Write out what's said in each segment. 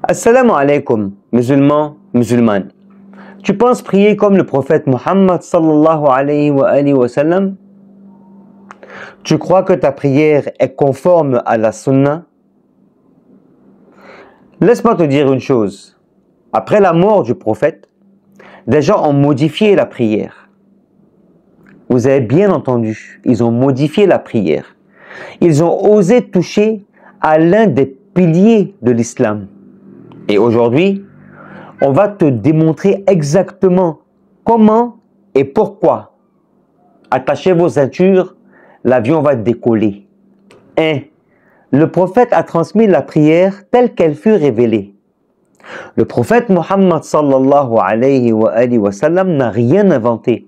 Assalamu alaikum, musulmans, musulmanes. Tu penses prier comme le prophète Muhammad sallallahu alayhi wa sallam? Tu crois que ta prière est conforme à la sunna? Laisse-moi te dire une chose. Après la mort du prophète, des gens ont modifié la prière. Vous avez bien entendu, ils ont modifié la prière. Ils ont osé toucher à l'un des piliers de l'islam. Et aujourd'hui, on va te démontrer exactement comment et pourquoi. Attachez vos ceintures, l'avion va décoller. 1. Le prophète a transmis la prière telle qu'elle fut révélée. Le prophète Muhammad sallallahu alayhi wa sallam n'a rien inventé.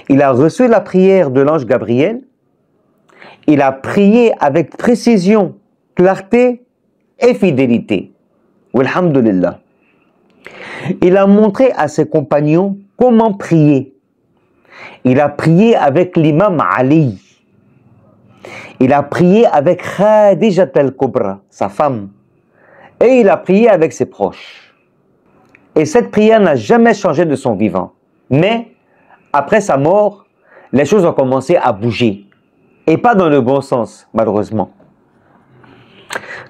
Il a reçu la prière de l'ange Gabriel. Il a prié avec précision, clarté et fidélité. Walhamdulillah. Il a montré à ses compagnons comment prier. Il a prié avec l'imam Ali. Il a prié avec Khadijat al-Kubra, sa femme. Et il a prié avec ses proches. Et cette prière n'a jamais changé de son vivant. Mais, après sa mort, les choses ont commencé à bouger. Et pas dans le bon sens, malheureusement.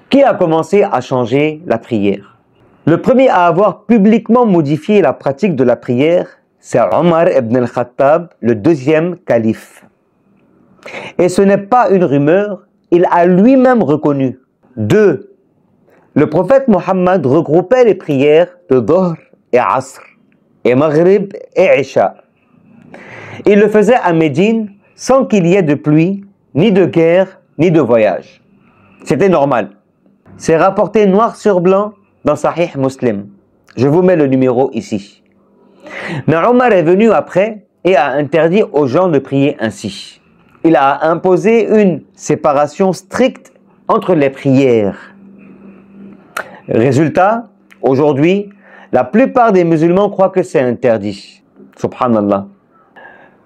Qui a commencé à changer la prière? Le premier à avoir publiquement modifié la pratique de la prière, c'est Omar ibn al-Khattab, le deuxième calife. Et ce n'est pas une rumeur, il a lui-même reconnu. 2. Le prophète Mohammed regroupait les prières de Dhuhr et Asr, et Maghrib et Isha. Il le faisait à Médine sans qu'il y ait de pluie, ni de guerre, ni de voyage. C'était normal. C'est rapporté noir sur blanc dans Sahih Muslim. Je vous mets le numéro ici. Mais Omar est venu après et a interdit aux gens de prier ainsi. Il a imposé une séparation stricte entre les prières. Résultat, aujourd'hui, la plupart des musulmans croient que c'est interdit. Subhanallah.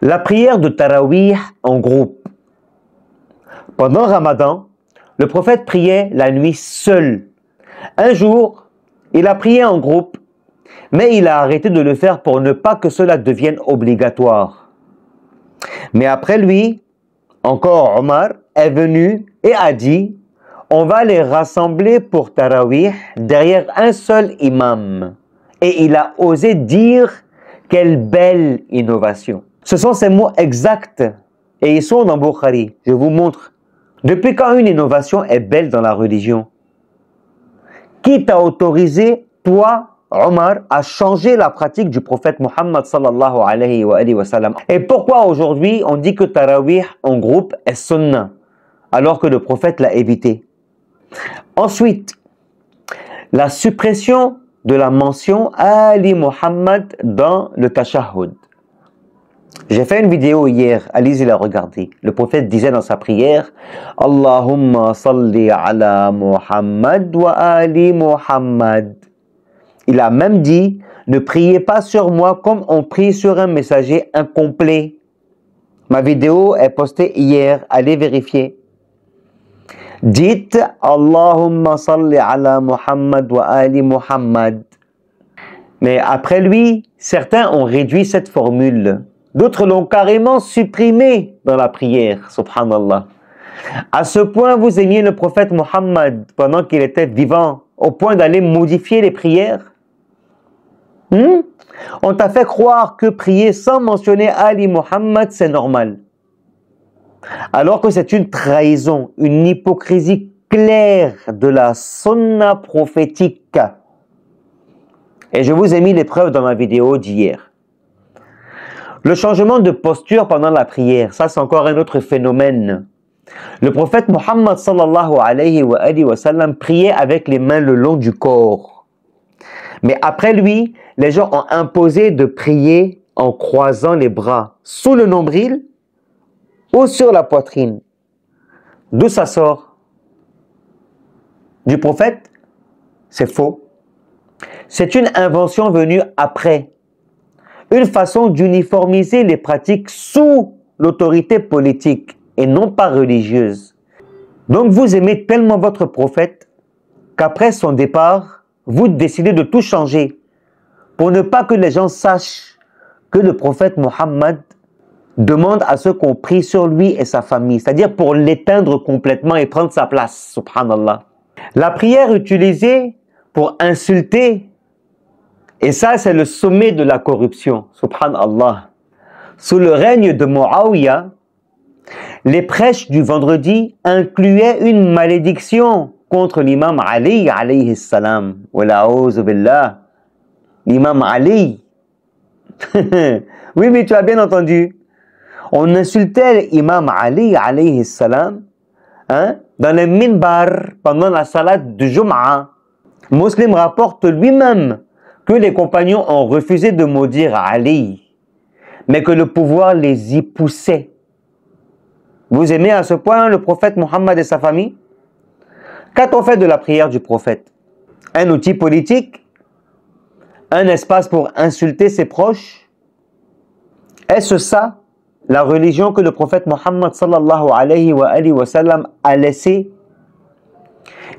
La prière de Tarawih en groupe. Pendant Ramadan, le prophète priait la nuit seul. Un jour, il a prié en groupe, mais il a arrêté de le faire pour ne pas que cela devienne obligatoire. Mais après lui, encore Omar est venu et a dit: on va les rassembler pour Tarawih derrière un seul imam. Et il a osé dire: quelle belle innovation. Ce sont ces mots exacts et ils sont dans Bukhari. Je vous montre. Depuis quand une innovation est belle dans la religion? Qui t'a autorisé, toi, Omar, à changer la pratique du prophète Muhammad sallallahu alayhi wa sallam? Et pourquoi aujourd'hui on dit que Tarawih en groupe est sunnah, alors que le prophète l'a évité? Ensuite, la suppression de la mention Ali Muhammad dans le tashahhud. J'ai fait une vidéo hier, allez-y la regarder. Le prophète disait dans sa prière: Allahumma salli ala Muhammad wa Ali Muhammad. Il a même dit: ne priez pas sur moi comme on prie sur un messager incomplet. Ma vidéo est postée hier, allez vérifier. Dites Allahumma salli ala Muhammad wa Ali Muhammad. Mais après lui, certains ont réduit cette formule. D'autres l'ont carrément supprimée dans la prière, subhanallah. À ce point, vous aimiez le prophète Muhammad pendant qu'il était vivant, au point d'aller modifier les prières? On t'a fait croire que prier sans mentionner Ali Muhammad, c'est normal. Alors que c'est une trahison, une hypocrisie claire de la sunna prophétique. Et je vous ai mis les preuves dans ma vidéo d'hier. Le changement de posture pendant la prière, ça c'est encore un autre phénomène. Le prophète Muhammad sallallahu alayhi wa sallam priait avec les mains le long du corps. Mais après lui, les gens ont imposé de prier en croisant les bras sous le nombril ou sur la poitrine. D'où ça sort? Du prophète? C'est faux. C'est une invention venue après. Une façon d'uniformiser les pratiques sous l'autorité politique et non pas religieuse. Donc vous aimez tellement votre prophète qu'après son départ, vous décidez de tout changer pour ne pas que les gens sachent que le prophète Mohammed demande à ceux qu'on prie sur lui et sa famille, c'est-à-dire pour l'éteindre complètement et prendre sa place, subhanallah. La prière utilisée pour insulter, et ça c'est le sommet de la corruption, subhanallah. Sous le règne de Muawiyah, les prêches du vendredi incluaient une malédiction contre l'imam Ali alayhi salam. Wala'ouz billah. L'imam Ali. Oui, mais tu as bien entendu. On insultait l'imam Ali alayhi salam dans les minbar pendant la salat du Jum'a. Muslim rapporte lui-même que les compagnons ont refusé de maudire Ali, mais que le pouvoir les y poussait. Vous aimez à ce point le prophète Mohammed et sa famille? Qu'a-t-on fait de la prière du prophète? Un outil politique? Un espace pour insulter ses proches? Est-ce ça la religion que le prophète Mohammed sallallahu alayhi wa sallam a laissée?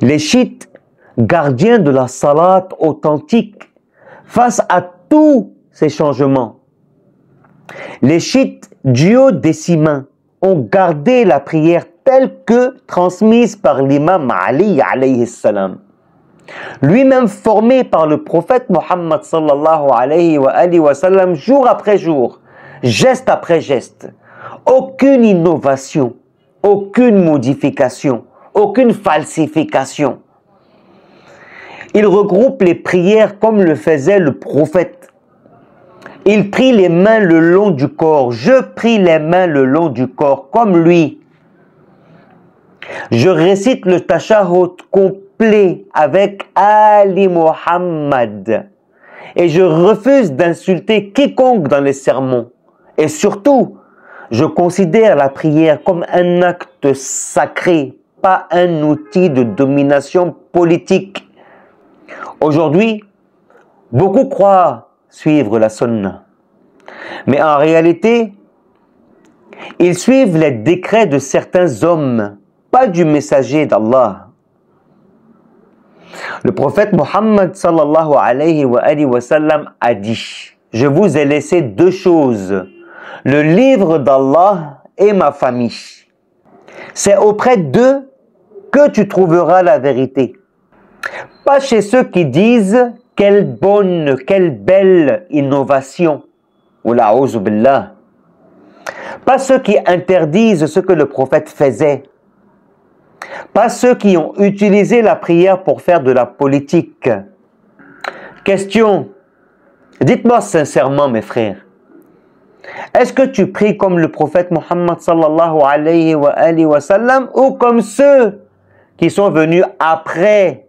Les chiites, gardiens de la salat authentique, face à tous ces changements, les chiites duodécimains ont gardé la prière telle que transmise par l'imam Ali alayhi salam. Lui-même formé par le prophète Mohammed sallallahu alayhi wa sallam jour après jour, geste après geste. Aucune innovation, aucune modification, aucune falsification. Il regroupe les prières comme le faisait le prophète. Il prie les mains le long du corps. Je prie les mains le long du corps, comme lui. Je récite le tashahhud complet avec Ali Muhammad. Et je refuse d'insulter quiconque dans les sermons. Et surtout, je considère la prière comme un acte sacré, pas un outil de domination politique. Aujourd'hui, beaucoup croient suivre la sunna. Mais en réalité, ils suivent les décrets de certains hommes, pas du messager d'Allah. Le prophète Mohammed sallallahu alayhi wa sallam a dit: je vous ai laissé deux choses, le livre d'Allah et ma famille. C'est auprès d'eux que tu trouveras la vérité. Pas chez ceux qui disent quelle bonne, quelle belle innovation. Wala'ouz billah. Pas ceux qui interdisent ce que le prophète faisait. Pas ceux qui ont utilisé la prière pour faire de la politique. Question. Dites-moi sincèrement, mes frères. Est-ce que tu pries comme le prophète Mohammed sallallahu alayhi wa sallam ou comme ceux qui sont venus après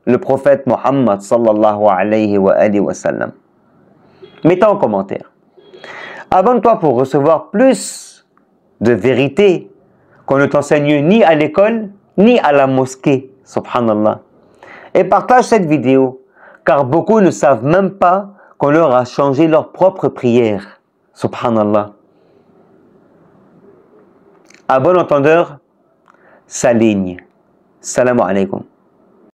le prophète Mohammed sallallahu alayhi wa sallam? Mettez en commentaire. Abonne-toi pour recevoir plus de vérité qu'on ne t'enseigne ni à l'école, ni à la mosquée, subhanallah. Et partage cette vidéo, car beaucoup ne savent même pas qu'on leur a changé leur propre prière, subhanallah. À bon entendeur, sa ligne. Salam alaikum.